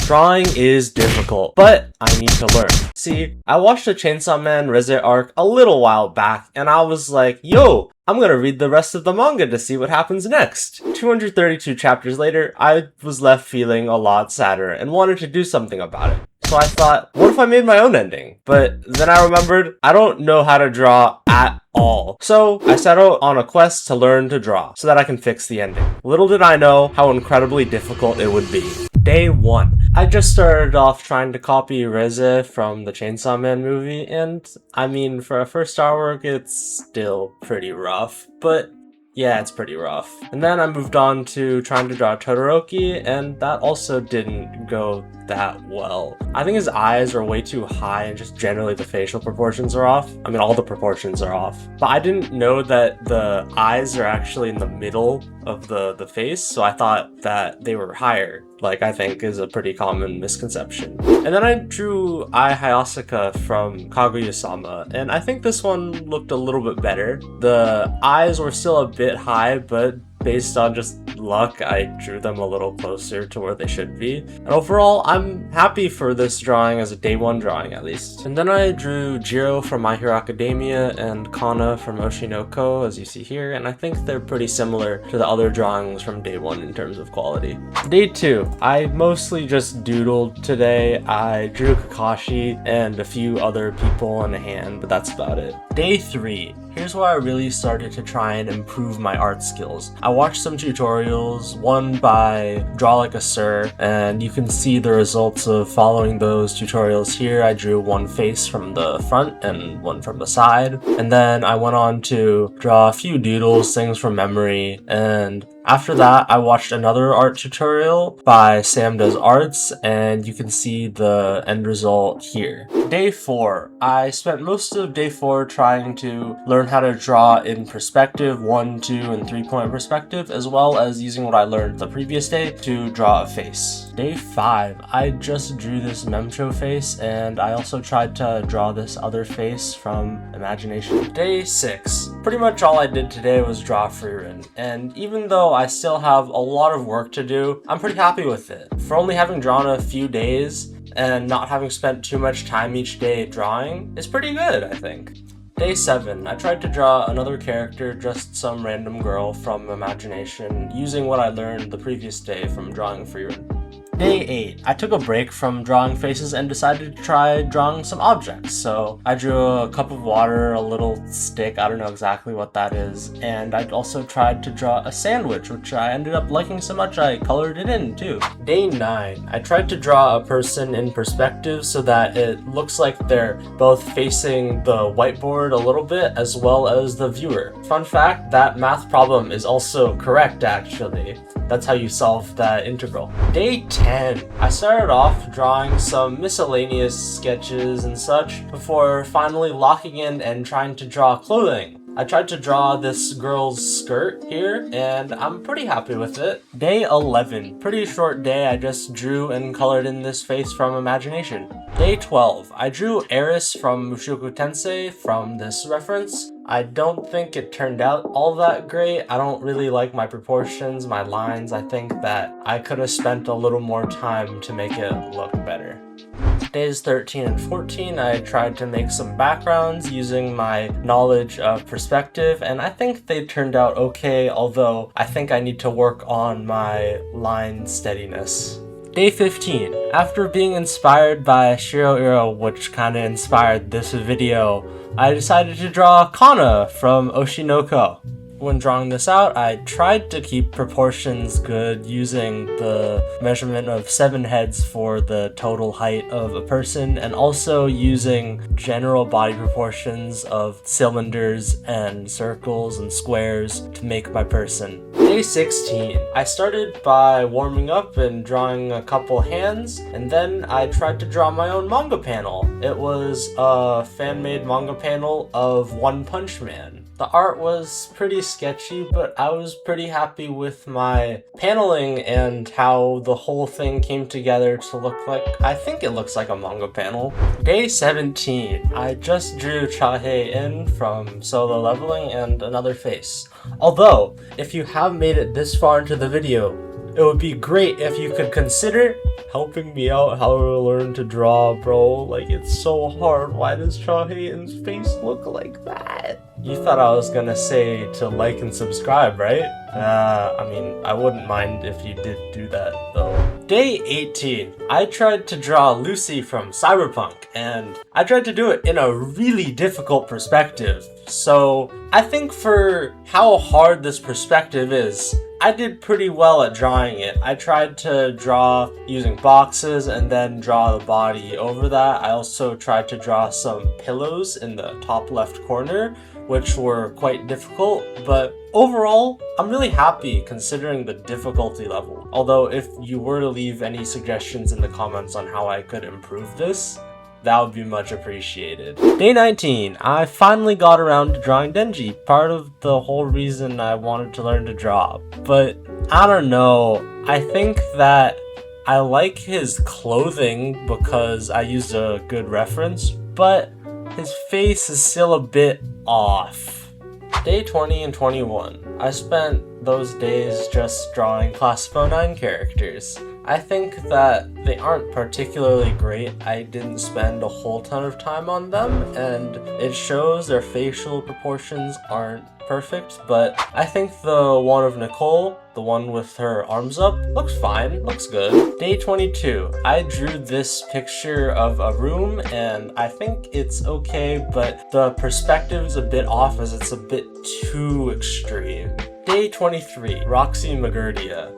Drawing is difficult, but I need to learn. See, I watched the Chainsaw Man Reze arc a little while back, and I was like, yo, I'm gonna read the rest of the manga to see what happens next. 232 chapters later, I was left feeling a lot sadder and wanted to do something about it. So I thought, what if I made my own ending? But then I remembered, I don't know how to draw at all. So I set out on a quest to learn to draw so that I can fix the ending. Little did I know how incredibly difficult it would be. Day 1. I just started off trying to copy Reze from the Chainsaw Man movie, and I mean, for a first artwork, it's still pretty rough, but yeah, it's pretty rough. And then I moved on to trying to draw Todoroki, and that also didn't go that well. I think his eyes are way too high and just generally the facial proportions are off. I mean, all the proportions are off. But I didn't know that the eyes are actually in the middle of the face, so I thought that they were higher, like I think is a pretty common misconception. And then I drew Hayasaka from Kaguya-sama, and I think this one looked a little bit better. The eyes were still a bit high, but based on just luck, I drew them a little closer to where they should be. And overall, I'm happy for this drawing as a day 1 drawing at least. And then I drew Jirou from My Hero Academia and Kana from Oshi No Ko, as you see here, and I think they're pretty similar to the other drawings from day 1 in terms of quality. Day 2, I mostly just doodled today. I drew Kakashi and a few other people and a hand, but that's about it. Day 3. Here's where I really started to try and improve my art skills. I watched some tutorials, one by Draw Like a Sir, and you can see the results of following those tutorials here. I drew one face from the front and one from the side, and then I went on to draw a few doodles, things from memory, and after that, I watched another art tutorial by Sam Does Arts, and you can see the end result here. Day 4. I spent most of day 4 trying to learn how to draw in perspective, 1, 2, and 3-point perspective, as well as using what I learned the previous day to draw a face. Day 5. I just drew this Mem-Cho face, and I also tried to draw this other face from imagination. Day 6. Pretty much all I did today was draw Frieren, and even though I still have a lot of work to do, I'm pretty happy with it. For only having drawn a few days and not having spent too much time each day drawing, it's pretty good, I think. Day 7. I tried to draw another character, just some random girl from imagination, using what I learned the previous day from drawing Frieren. Day 8. I took a break from drawing faces and decided to try drawing some objects. So I drew a cup of water, a little stick, I don't know exactly what that is, and I also tried to draw a sandwich, which I ended up liking so much I colored it in too. Day 9. I tried to draw a person in perspective so that it looks like they're both facing the whiteboard a little bit as well as the viewer. Fun fact, that math problem is also correct actually. That's how you solve that integral. Day 10. I started off drawing some miscellaneous sketches and such before finally locking in and trying to draw clothing. I tried to draw this girl's skirt here, and I'm pretty happy with it. Day 11. Pretty short day, I just drew and colored in this face from imagination. Day 12. I drew Eris from Mushoku Tensei from this reference. I don't think it turned out all that great. I don't really like my proportions, my lines. I think that I could have spent a little more time to make it look better. Days 13 and 14, I tried to make some backgrounds using my knowledge of perspective, and I think they turned out okay, although I think I need to work on my line steadiness. Day 15. After being inspired by Shiro Iro, which kinda inspired this video, I decided to draw Kana from Oshi No Ko. When drawing this out, I tried to keep proportions good using the measurement of 7 heads for the total height of a person, and also using general body proportions of cylinders and circles and squares to make my person. Day 16. I started by warming up and drawing a couple hands, and then I tried to draw my own manga panel. It was a fan-made manga panel of One Punch Man. The art was pretty sketchy, but I was pretty happy with my paneling and how the whole thing came together to look like, I think it looks like a manga panel. Day 17. I just drew Hae-In from Solo Leveling and another face. Although, if you have made it this far into the video, it would be great if you could consider helping me out how to learn to draw, bro. Like, it's so hard. Why does Hae-In's face look like that? You thought I was gonna say to like and subscribe, right? I mean, I wouldn't mind if you did do that, though. Day 18. I tried to draw Lucy from Cyberpunk, and I tried to do it in a really difficult perspective. So, I think for how hard this perspective is, I did pretty well at drawing it. I tried to draw using boxes and then draw the body over that. I also tried to draw some pillows in the top left corner, which were quite difficult, but overall, I'm really happy considering the difficulty level. Although if you were to leave any suggestions in the comments on how I could improve this, that would be much appreciated. Day 19, I finally got around to drawing Denji, part of the whole reason I wanted to learn to draw. But I don't know, I think that I like his clothing because I used a good reference, but his face is still a bit off. Day 20 and 21, I spent those days just drawing Class of 09 characters. I think that they aren't particularly great. I didn't spend a whole ton of time on them, and it shows their facial proportions aren't perfect, but I think the one of Nicole, the one with her arms up, looks fine, looks good. Day 22, I drew this picture of a room, and I think it's okay, but the perspective is a bit off as it's a bit too extreme. Day 23, Roxy Migurdia.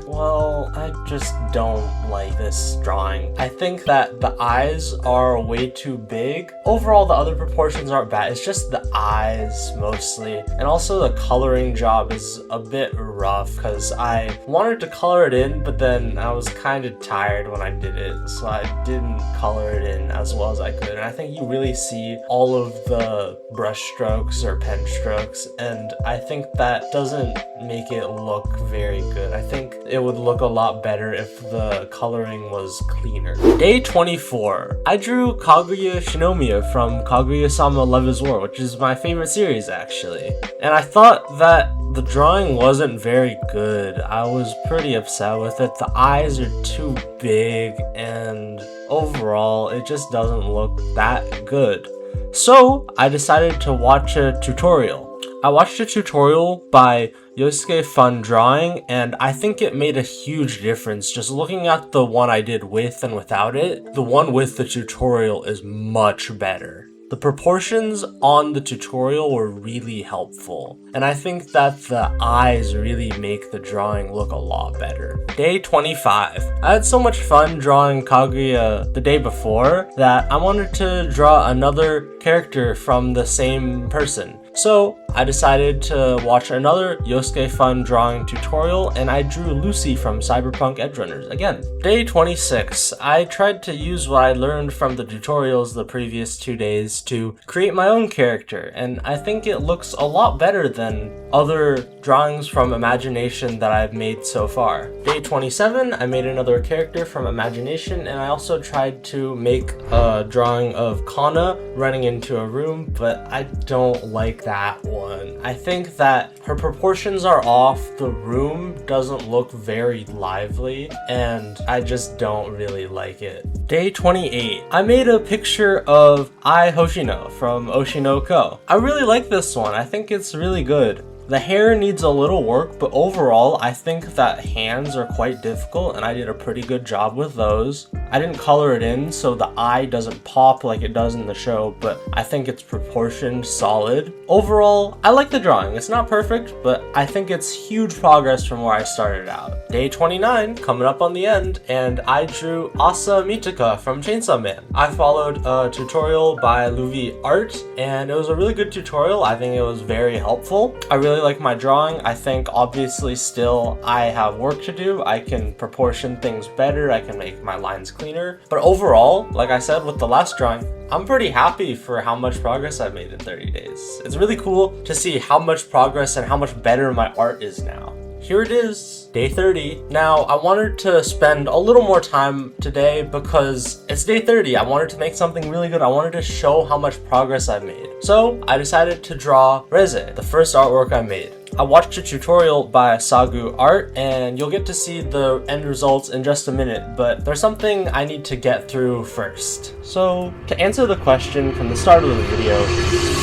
Well, I just don't like this drawing. I think that the eyes are way too big. Overall, the other proportions aren't bad. It's just the eyes mostly. And also the coloring job is a bit rough because I wanted to color it in, but then I was kind of tired when I did it, so I didn't color it in as well as I could. And I think you really see all of the brush strokes or pen strokes, and I think that doesn't make it look very good. I think it would look a lot better if the coloring was cleaner. Day 24. I drew Kaguya Shinomiya from Kaguya-sama Love is War, which is my favorite series actually. And I thought that the drawing wasn't very good. I was pretty upset with it. The eyes are too big and overall it just doesn't look that good. So I decided to watch a tutorial. I watched a tutorial by Yosuke Fun Drawing, and I think it made a huge difference. Just looking at the one I did with and without it, the one with the tutorial is much better. The proportions on the tutorial were really helpful, and I think that the eyes really make the drawing look a lot better. Day 25. I had so much fun drawing Kaguya the day before that I wanted to draw another character from the same person. So I decided to watch another Yosuke Fun Drawing tutorial, and I drew Lucy from Cyberpunk Edgerunners again. Day 26. I tried to use what I learned from the tutorials the previous 2 days to create my own character, and I think it looks a lot better than other drawings from imagination that I've made so far. Day 27. I made another character from imagination, and I also tried to make a drawing of Kana running into a room, but I don't like that one. I think that her proportions are off, the room doesn't look very lively, and I just don't really like it. Day 28. I made a picture of Ai Hoshino from Oshi No Ko. I really like this one. I think it's really good. The hair needs a little work, but overall, I think that hands are quite difficult, and I did a pretty good job with those. I didn't color it in, so the eye doesn't pop like it does in the show, but I think it's proportioned solid. Overall, I like the drawing. It's not perfect, but I think it's huge progress from where I started out. Day 29, coming up on the end, and I drew Asa Mitaka from Chainsaw Man. I followed a tutorial by Luvi Art, and it was a really good tutorial. I think it was very helpful. I really like my drawing. I think obviously still I have work to do. I can proportion things better. I can make my lines cleaner. But overall, like I said with the last drawing, I'm pretty happy for how much progress I've made in 30 days. It's really cool to see how much progress and how much better my art is now. Here it is, day 30. Now, I wanted to spend a little more time today because it's day 30. I wanted to make something really good. I wanted to show how much progress I've made. So, I decided to draw Reze, the first artwork I made. I watched a tutorial by Sagu Art, and you'll get to see the end results in just a minute, but there's something I need to get through first. So, to answer the question from the start of the video,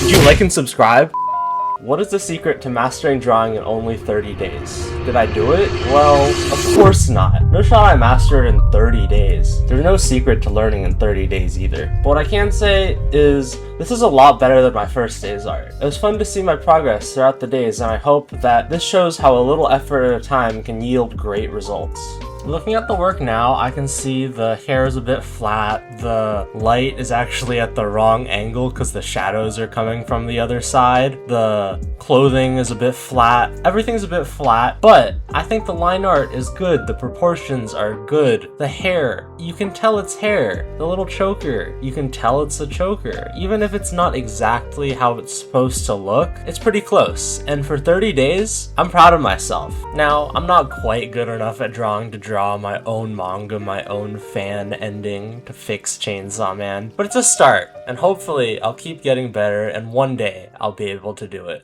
did you like and subscribe? What is the secret to mastering drawing in only 30 days? Did I do it? Well, of course not. No shot I mastered in 30 days. There's no secret to learning in 30 days either. But what I can say is, this is a lot better than my first day's art. It was fun to see my progress throughout the days, and I hope that this shows how a little effort at a time can yield great results. Looking at the work now, I can see the hair is a bit flat, the light is actually at the wrong angle because the shadows are coming from the other side, the clothing is a bit flat, everything's a bit flat, but I think the line art is good, the proportions are good, the hair, you can tell it's hair, the little choker, you can tell it's a choker, even if it's not exactly how it's supposed to look, it's pretty close, and for 30 days, I'm proud of myself. Now, I'm not quite good enough at drawing to draw my own manga, my own fan ending to fix Chainsaw Man, but it's a start, and hopefully I'll keep getting better and one day I'll be able to do it.